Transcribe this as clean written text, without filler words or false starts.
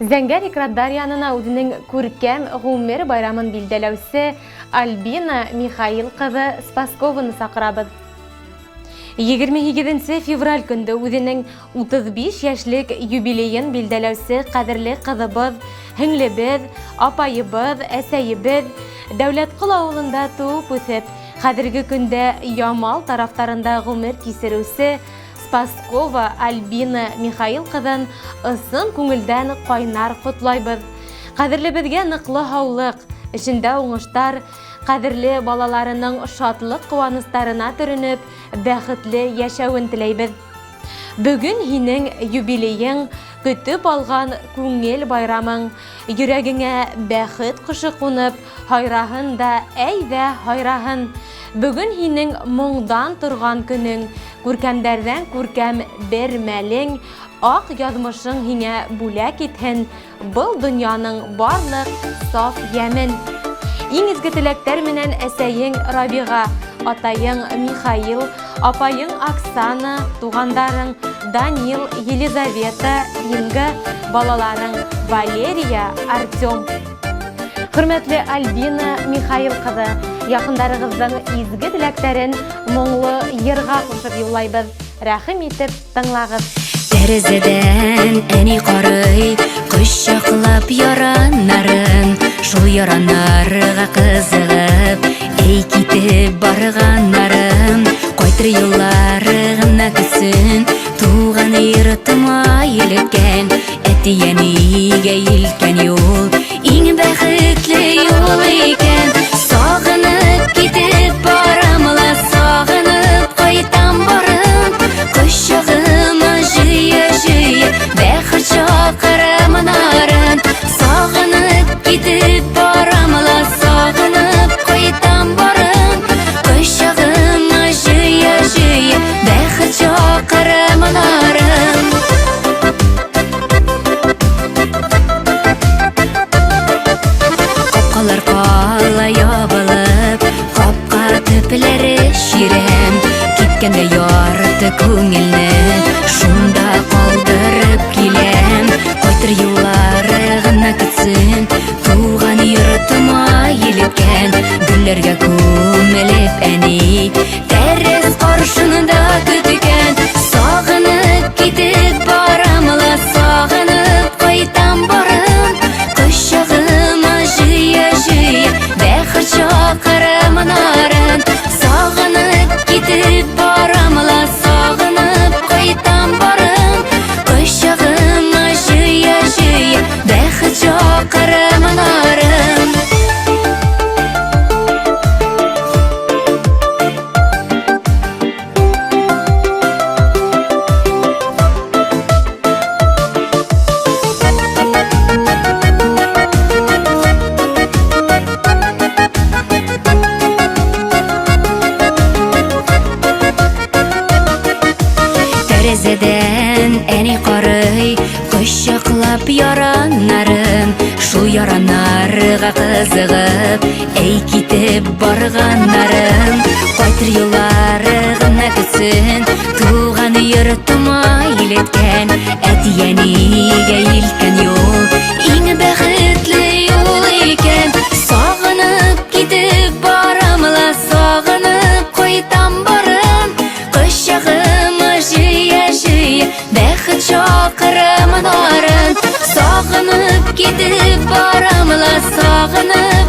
Зәңгәр экрандар янына үзенең күркәм гомер байрамын билдәләүче Альбина Михаил кызы Спаскованы сакырабыз. 28 февраль көндә үзенең 35 яшьлек юбилейын билдәләүче кадерле кызыбыз, һеңлебез, апайыбыз, әсәйебез Дәүләткол авылында туып үсеп, хәзерге көндә Ямал тарафтарында гомер кисерүче Спаскова Альбина Михаил кызын ысын күңелдән кайнар котлайбыз. Кадерлебезгә ныклы һаулык, эчендә уңыштар, кадерле балаларының шатлык куаныштарына төренеп, бәхетле яшәвен теләйбез. Бүген һинең юбилейың, көтеп алган күңел байрамың, йөрәгеңә бәхет кышы кунып, хайраһын да әйдә хайраһын. Бүген һинең моңдан торган көнең, күркәмдәрдән күркәм бер мәлең, ак язмышың һиңә бүләк итһен, был дөньяның барлык саф ямен. Иң изге теләктәр менән әсәең Рабига, атаең Михаил, апаең Оксана, тугандарың Данил, Елизавета, Инга, балаларың Валерия, Артем. Хөрмәтле Альбина Михаил кызы, якындарыгызның изге теләктәрен моңлы йырга кушып юллайбыз. Рәхим итеп тыңлагыз. Тәрәзәдән әни карый, кочаклап яраннарын, шул яраннарга кызыгып, әй китеп барганнарым, кайтыр юллары гына көтсен, туган йортыма илткән, әти-әнигә илткән юл, иң бәхетле юл икән. Сагынып китеп барамла, сагынып кайтам барым, кочагыма җыя-җыя, бәхет чакырымнарын. Сагынып китеп барамла, сагынып кайтам барым, кочагыма җыя-җыя, бәхет чакырымнарын. Капкалар кала ябылып, капка төпләре ширәм, киткәндә ярты күңелне, шунда калдырып киләм. Кайтыр юллары гына көтсен, туган йортыма илткән, гөлләргә күмелеп әни, тәрәз каршында көткән. Сагынып китеп барамла, сагынып кайтам барым, кочагыма җыя-җыя, бәхет чакырымнарын. Сагынып китеп барамла, сагынып кайтам барым, кочагыма җыя-җыя, бәхет чакырымнарын. Тәрәзәдән әни карый, кочаклап яраннарын, шул яраннарга кызыгып, әй китеп барганнарын. Кайтыр юллары гына көтсен, туган йортыма илткән, әти-әнигә илткән юл, иң бәхетле юл икән. Сагынып китеп барамла, сагынып кайтам барым, кочагыма җыя-җыя, бәхет чакырымнарын. Сагынып китеп барамла, сагынып